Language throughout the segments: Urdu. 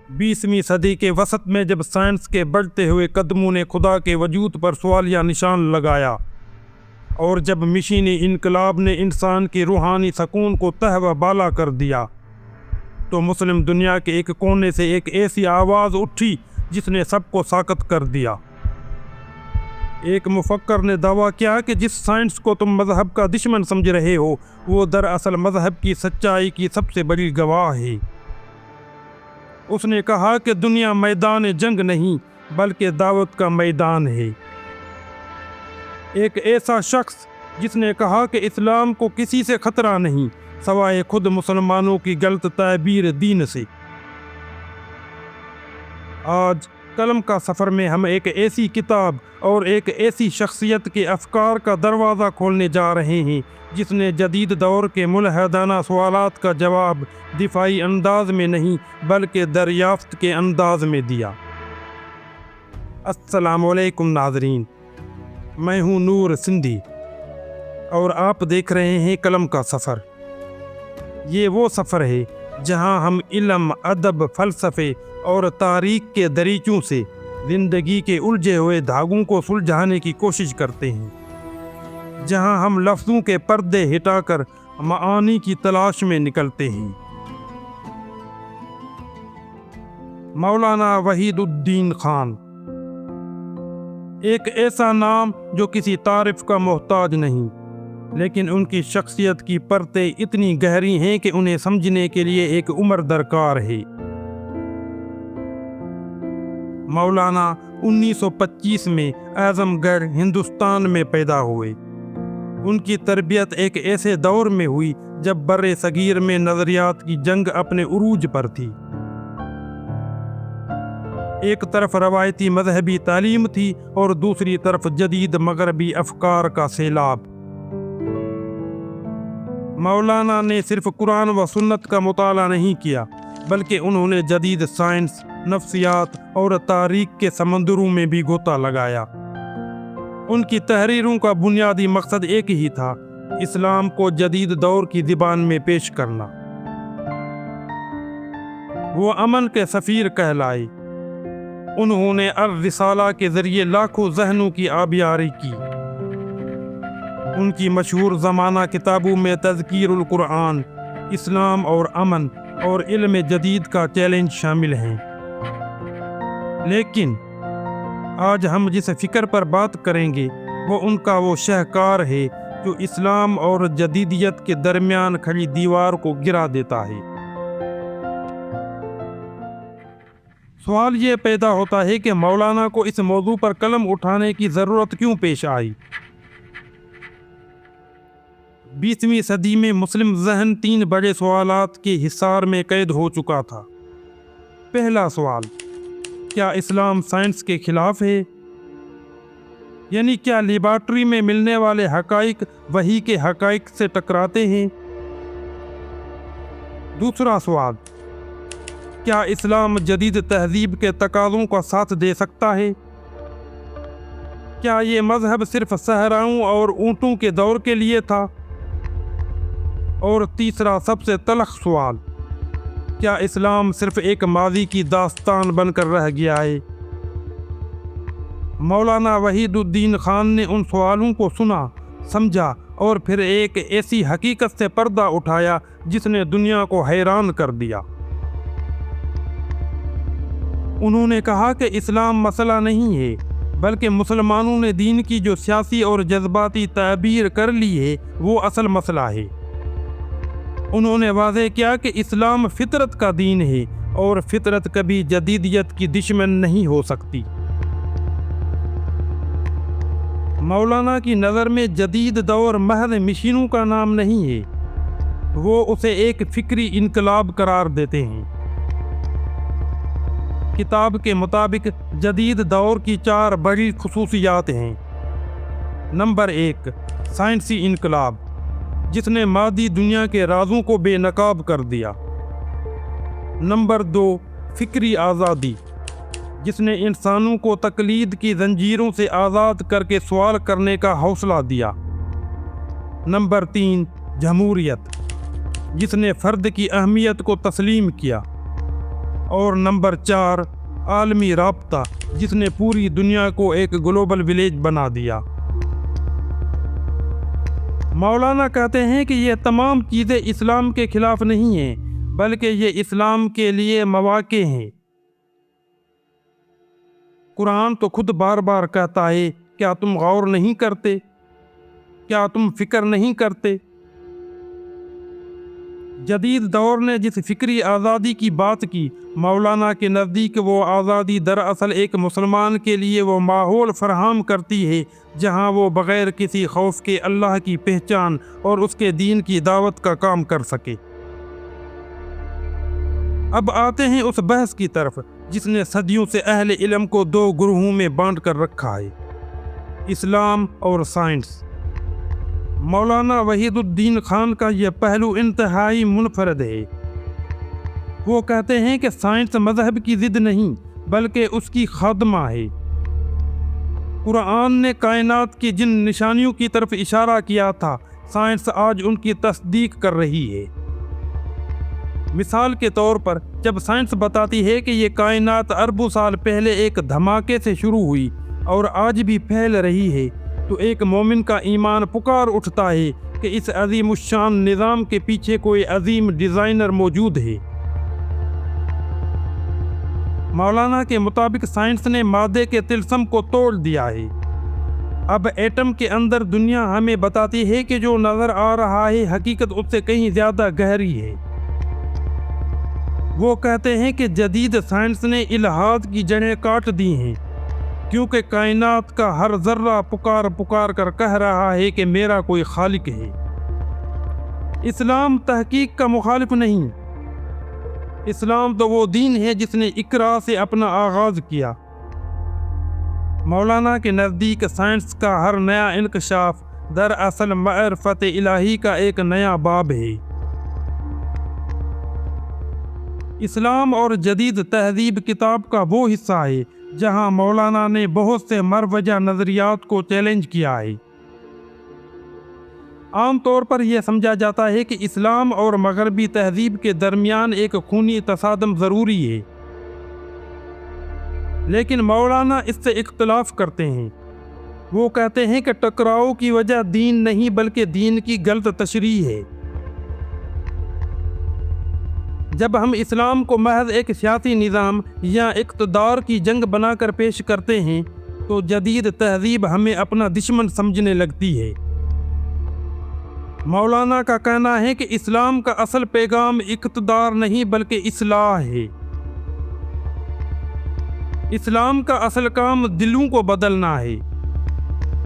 20ویں صدی کے وسط میں جب سائنس کے بڑھتے ہوئے قدموں نے خدا کے وجود پر سوالیہ نشان لگایا اور جب مشینی انقلاب نے انسان کی روحانی سکون کو تہ و بالا کر دیا، تو مسلم دنیا کے ایک کونے سے ایک ایسی آواز اٹھی جس نے سب کو ساکت کر دیا۔ ایک مفکر نے دعویٰ کیا کہ جس سائنس کو تم مذہب کا دشمن سمجھ رہے ہو وہ دراصل مذہب کی سچائی کی سب سے بڑی گواہ ہے۔ اس نے کہا کہ دنیا میدان جنگ نہیں بلکہ دعوت کا میدان ہے۔ ایک ایسا شخص جس نے کہا کہ اسلام کو کسی سے خطرہ نہیں سوائے خود مسلمانوں کی غلط تعبیر دین سے۔ آج قلم کا سفر میں ہم ایک ایسی کتاب اور ایک ایسی شخصیت کے افکار کا دروازہ کھولنے جا رہے ہیں جس نے جدید دور کے ملحدانہ سوالات کا جواب دفاعی انداز میں نہیں بلکہ دریافت کے انداز میں دیا۔ السلام علیکم ناظرین، میں ہوں نور سندھی اور آپ دیکھ رہے ہیں قلم کا سفر۔ یہ وہ سفر ہے جہاں ہم علم، ادب، فلسفے اور تاریخ کے دریچوں سے زندگی کے الجھے ہوئے دھاگوں کو سلجھانے کی کوشش کرتے ہیں، جہاں ہم لفظوں کے پردے ہٹا کر معانی کی تلاش میں نکلتے ہیں۔ مولانا وحید الدین خان ایک ایسا نام جو کسی تعارف کا محتاج نہیں، لیکن ان کی شخصیت کی پرتیں اتنی گہری ہیں کہ انہیں سمجھنے کے لیے ایک عمر درکار ہے۔ مولانا 1925 میں اعظم گڑھ ہندوستان میں پیدا ہوئے۔ ان کی تربیت ایک ایسے دور میں ہوئی جب بر صغیر میں نظریات کی جنگ اپنے عروج پر تھی۔ ایک طرف روایتی مذہبی تعلیم تھی اور دوسری طرف جدید مغربی افکار کا سیلاب۔ مولانا نے صرف قرآن و سنت کا مطالعہ نہیں کیا بلکہ انہوں نے جدید سائنس، نفسیات اور تاریخ کے سمندروں میں بھی غوطہ لگایا۔ ان کی تحریروں کا بنیادی مقصد ایک ہی تھا، اسلام کو جدید دور کی زبان میں پیش کرنا۔ وہ امن کے سفیر کہلائے۔ انہوں نے الرسالہ کے ذریعے لاکھوں ذہنوں کی آبیاری کی۔ ان کی مشہور زمانہ کتابوں میں تذکیر القرآن، اسلام اور امن اور علم جدید کا چیلنج شامل ہیں۔ لیکن آج ہم جس فکر پر بات کریں گے وہ ان کا وہ شاہکار ہے جو اسلام اور جدیدیت کے درمیان کھڑی دیوار کو گرا دیتا ہے۔ سوال یہ پیدا ہوتا ہے کہ مولانا کو اس موضوع پر قلم اٹھانے کی ضرورت کیوں پیش آئی؟ 20ویں صدی میں مسلم ذہن 3 بڑے سوالات کے حصار میں قید ہو چکا تھا۔ پہلا سوال، کیا اسلام سائنس کے خلاف ہے؟ یعنی کیا لیبارٹری میں ملنے والے حقائق وحی کے حقائق سے ٹکراتے ہیں؟ دوسرا سوال، کیا اسلام جدید تہذیب کے تقاضوں کا ساتھ دے سکتا ہے؟ کیا یہ مذہب صرف صحراؤں اور اونٹوں کے دور کے لیے تھا؟ اور تیسرا سب سے تلخ سوال، کیا اسلام صرف ایک ماضی کی داستان بن کر رہ گیا ہے؟ مولانا وحید الدین خان نے ان سوالوں کو سنا، سمجھا اور پھر ایک ایسی حقیقت سے پردہ اٹھایا جس نے دنیا کو حیران کر دیا۔ انہوں نے کہا کہ اسلام مسئلہ نہیں ہے بلکہ مسلمانوں نے دین کی جو سیاسی اور جذباتی تعبیر کر لی ہے وہ اصل مسئلہ ہے۔ انہوں نے واضح کیا کہ اسلام فطرت کا دین ہے اور فطرت کبھی جدیدیت کی دشمن نہیں ہو سکتی۔ مولانا کی نظر میں جدید دور محض مشینوں کا نام نہیں ہے، وہ اسے ایک فکری انقلاب قرار دیتے ہیں۔ کتاب کے مطابق جدید دور کی 4 بڑی خصوصیات ہیں۔ نمبر 1، سائنسی انقلاب، جس نے مادی دنیا کے رازوں کو بے نقاب کر دیا۔ نمبر 2، فکری آزادی، جس نے انسانوں کو تقلید کی زنجیروں سے آزاد کر کے سوال کرنے کا حوصلہ دیا۔ نمبر 3، جمہوریت، جس نے فرد کی اہمیت کو تسلیم کیا۔ اور نمبر 4 عالمی رابطہ، جس نے پوری دنیا کو ایک گلوبل ولیج بنا دیا۔ مولانا کہتے ہیں کہ یہ تمام چیزیں اسلام کے خلاف نہیں ہیں، بلکہ یہ اسلام کے لیے مواقع ہیں۔ قرآن تو خود بار بار کہتا ہے، کیا تم غور نہیں کرتے؟ کیا تم فکر نہیں کرتے؟ جدید دور نے جس فکری آزادی کی بات کی، مولانا کے نزدیک وہ آزادی دراصل ایک مسلمان کے لیے وہ ماحول فراہم کرتی ہے جہاں وہ بغیر کسی خوف کے اللہ کی پہچان اور اس کے دین کی دعوت کا کام کر سکے۔ اب آتے ہیں اس بحث کی طرف جس نے صدیوں سے اہل علم کو 2 گروہوں میں بانٹ کر رکھا ہے، اسلام اور سائنس۔ مولانا وحید الدین خان کا یہ پہلو انتہائی منفرد ہے۔ وہ کہتے ہیں کہ سائنس مذہب کی ضد نہیں، بلکہ اس کی خادمہ ہے۔ قرآن نے کائنات کی جن نشانیوں کی طرف اشارہ کیا تھا، سائنس آج ان کی تصدیق کر رہی ہے۔ مثال کے طور پر جب سائنس بتاتی ہے کہ یہ کائنات اربوں سال پہلے ایک دھماکے سے شروع ہوئی اور آج بھی پھیل رہی ہے، تو ایک مومن کا ایمان پکار اٹھتا ہے کہ اس عظیم الشان نظام کے پیچھے کوئی عظیم ڈیزائنر موجود ہے۔ مولانا کے مطابق سائنس نے مادے کے طلسم کو توڑ دیا ہے۔ اب ایٹم کے اندر دنیا ہمیں بتاتی ہے کہ جو نظر آ رہا ہے حقیقت اس سے کہیں زیادہ گہری ہے۔ وہ کہتے ہیں کہ جدید سائنس نے الحاد کی جڑیں کاٹ دی ہیں، کیونکہ کائنات کا ہر ذرہ پکار پکار کر کہہ رہا ہے کہ میرا کوئی خالق ہے۔ اسلام تحقیق کا مخالف نہیں، اسلام تو وہ دین ہے جس نے اقرا سے اپنا آغاز کیا۔ مولانا کے نزدیک سائنس کا ہر نیا انکشاف دراصل معرفت الہی کا ایک نیا باب ہے۔ اسلام اور جدید تہذیب کتاب کا وہ حصہ ہے جہاں مولانا نے بہت سے مروجہ نظریات کو چیلنج کیا ہے۔ عام طور پر یہ سمجھا جاتا ہے کہ اسلام اور مغربی تہذیب کے درمیان ایک خونی تصادم ضروری ہے، لیکن مولانا اس سے اختلاف کرتے ہیں۔ وہ کہتے ہیں کہ ٹکراؤ کی وجہ دین نہیں بلکہ دین کی غلط تشریح ہے۔ جب ہم اسلام کو محض ایک سیاسی نظام یا اقتدار کی جنگ بنا کر پیش کرتے ہیں تو جدید تہذیب ہمیں اپنا دشمن سمجھنے لگتی ہے۔ مولانا کا کہنا ہے کہ اسلام کا اصل پیغام اقتدار نہیں بلکہ اصلاح ہے۔ اسلام کا اصل کام دلوں کو بدلنا ہے۔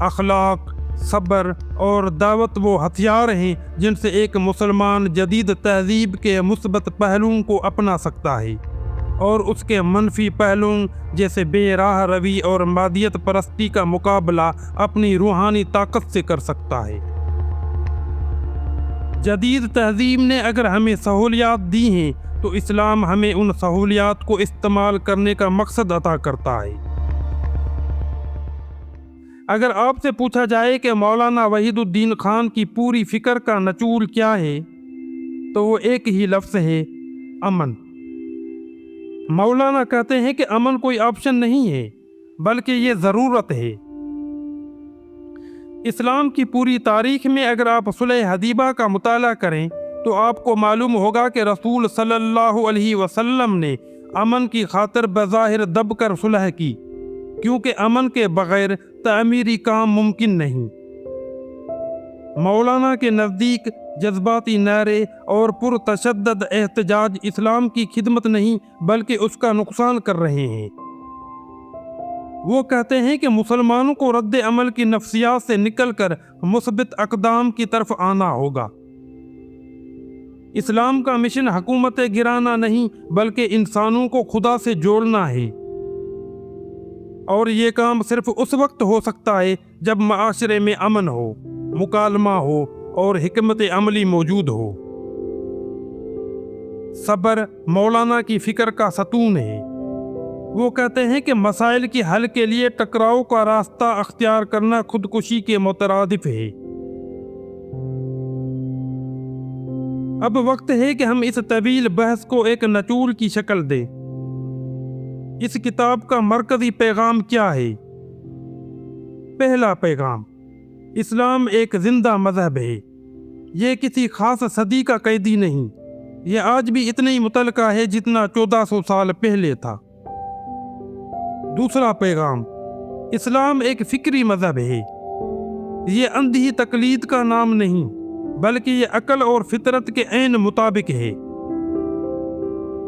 اخلاق، صبر اور دعوت وہ ہتھیار ہیں جن سے ایک مسلمان جدید تہذیب کے مثبت پہلوؤں کو اپنا سکتا ہے اور اس کے منفی پہلوؤں جیسے بے راہ روی اور مادیت پرستی کا مقابلہ اپنی روحانی طاقت سے کر سکتا ہے۔ جدید تہذیب نے اگر ہمیں سہولیات دی ہیں تو اسلام ہمیں ان سہولیات کو استعمال کرنے کا مقصد عطا کرتا ہے۔ اگر آپ سے پوچھا جائے کہ مولانا وحید الدین خان کی پوری فکر کا نچوڑ کیا ہے تو وہ ایک ہی لفظ ہے، امن۔ مولانا کہتے ہیں کہ امن کوئی آپشن نہیں ہے بلکہ یہ ضرورت ہے۔ اسلام کی پوری تاریخ میں اگر آپ صلح حدیبہ کا مطالعہ کریں تو آپ کو معلوم ہوگا کہ رسول صلی اللہ علیہ وسلم نے امن کی خاطر بظاہر دب کر صلح کی، کیونکہ امن کے بغیر تعمیری کام ممکن نہیں۔ مولانا کے نزدیک جذباتی نعرے اور پرتشدد احتجاج اسلام کی خدمت نہیں بلکہ اس کا نقصان کر رہے ہیں۔ وہ کہتے ہیں کہ مسلمانوں کو رد عمل کی نفسیات سے نکل کر مثبت اقدام کی طرف آنا ہوگا۔ اسلام کا مشن حکومت گرانا نہیں بلکہ انسانوں کو خدا سے جوڑنا ہے، اور یہ کام صرف اس وقت ہو سکتا ہے جب معاشرے میں امن ہو، مکالمہ ہو اور حکمت عملی موجود ہو۔ صبر مولانا کی فکر کا ستون ہے۔ وہ کہتے ہیں کہ مسائل کے حل کے لیے ٹکراؤ کا راستہ اختیار کرنا خودکشی کے مترادف ہے۔ اب وقت ہے کہ ہم اس طویل بحث کو ایک نچوڑ کی شکل دیں۔ اس کتاب کا مرکزی پیغام کیا ہے؟ پہلا پیغام، اسلام ایک زندہ مذہب ہے۔ یہ کسی خاص صدی کا قیدی نہیں، یہ آج بھی اتنا ہی متعلقہ ہے جتنا 1400 سال پہلے تھا۔ دوسرا پیغام، اسلام ایک فکری مذہب ہے۔ یہ اندھی تقلید کا نام نہیں، بلکہ یہ عقل اور فطرت کے عین مطابق ہے۔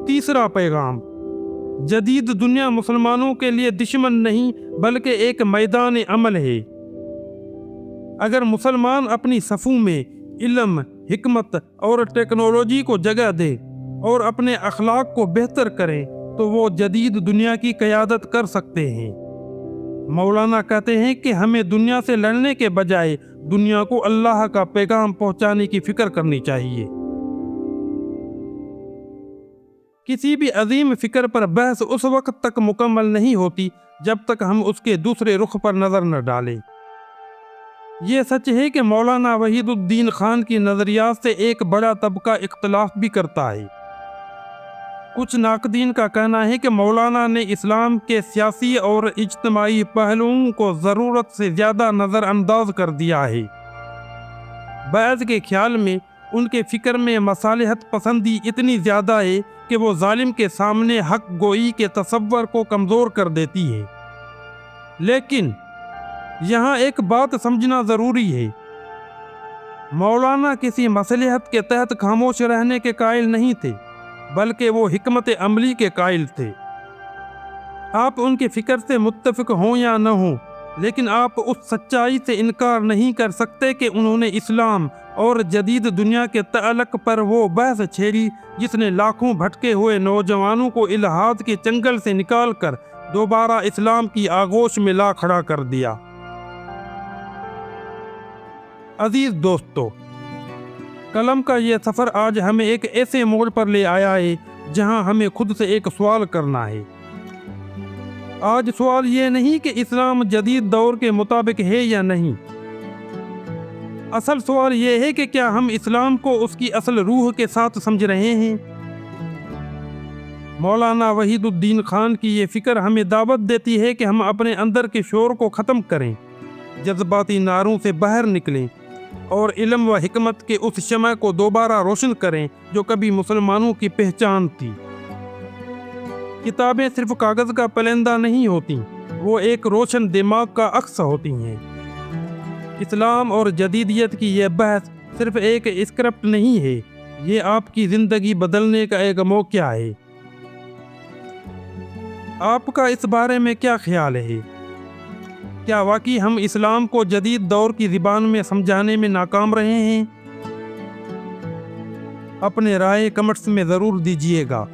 تیسرا پیغام، جدید دنیا مسلمانوں کے لیے دشمن نہیں بلکہ ایک میدان عمل ہے۔ اگر مسلمان اپنی صفوں میں علم، حکمت اور ٹیکنالوجی کو جگہ دے اور اپنے اخلاق کو بہتر کریں تو وہ جدید دنیا کی قیادت کر سکتے ہیں۔ مولانا کہتے ہیں کہ ہمیں دنیا سے لڑنے کے بجائے دنیا کو اللہ کا پیغام پہنچانے کی فکر کرنی چاہیے۔ کسی بھی عظیم فکر پر بحث اس وقت تک مکمل نہیں ہوتی جب تک ہم اس کے دوسرے رخ پر نظر نہ ڈالیں۔ یہ سچ ہے کہ مولانا وحید الدین خان کی نظریات سے ایک بڑا طبقہ اختلاف بھی کرتا ہے۔ کچھ ناقدین کا کہنا ہے کہ مولانا نے اسلام کے سیاسی اور اجتماعی پہلوؤں کو ضرورت سے زیادہ نظر انداز کر دیا ہے۔ بعض کے خیال میں ان کے فکر میں مصالحت پسندی اتنی زیادہ ہے کہ وہ ظالم کے سامنے حق گوئی کے تصور کو کمزور کر دیتی ہے۔ لیکن یہاں ایک بات سمجھنا ضروری ہے، مولانا کسی مصلحت کے تحت خاموش رہنے کے قائل نہیں تھے، بلکہ وہ حکمت عملی کے قائل تھے۔ آپ ان کی فکر سے متفق ہوں یا نہ ہوں، لیکن آپ اس سچائی سے انکار نہیں کر سکتے کہ انہوں نے اسلام اور جدید دنیا کے تعلق پر وہ بحث چھیڑی جس نے لاکھوں بھٹکے ہوئے نوجوانوں کو الحاد کے چنگل سے نکال کر دوبارہ اسلام کی آغوش میں لا کھڑا کر دیا۔ عزیز دوستو، قلم کا یہ سفر آج ہمیں ایک ایسے موڑ پر لے آیا ہے جہاں ہمیں خود سے ایک سوال کرنا ہے۔ آج سوال یہ نہیں کہ اسلام جدید دور کے مطابق ہے یا نہیں، اصل سوال یہ ہے کہ کیا ہم اسلام کو اس کی اصل روح کے ساتھ سمجھ رہے ہیں؟ مولانا وحید الدین خان کی یہ فکر ہمیں دعوت دیتی ہے کہ ہم اپنے اندر کے شور کو ختم کریں، جذباتی نعروں سے باہر نکلیں اور علم و حکمت کے اس شمع کو دوبارہ روشن کریں جو کبھی مسلمانوں کی پہچان تھی۔ کتابیں صرف کاغذ کا پلندہ نہیں ہوتی، وہ ایک روشن دماغ کا عکس ہوتی ہیں۔ اسلام اور جدیدیت کی یہ بحث صرف ایک اسکرپٹ نہیں ہے، یہ آپ کی زندگی بدلنے کا ایک موقع ہے۔ آپ کا اس بارے میں کیا خیال ہے؟ کیا واقعی ہم اسلام کو جدید دور کی زبان میں سمجھانے میں ناکام رہے ہیں؟ اپنے رائے کمنٹس میں ضرور دیجیے گا۔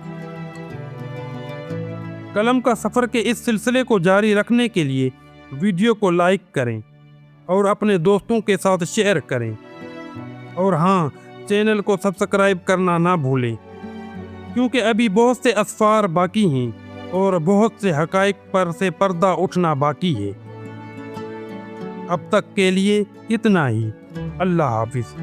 قلم کا سفر کے اس سلسلے کو جاری رکھنے کے لیے ویڈیو کو لائک کریں اور اپنے دوستوں کے ساتھ شیئر کریں، اور ہاں، چینل کو سبسکرائب کرنا نہ بھولیں، کیونکہ ابھی بہت سے اسفار باقی ہیں اور بہت سے حقائق پر سے پردہ اٹھنا باقی ہے۔ اب تک کے لیے اتنا ہی۔ اللہ حافظ۔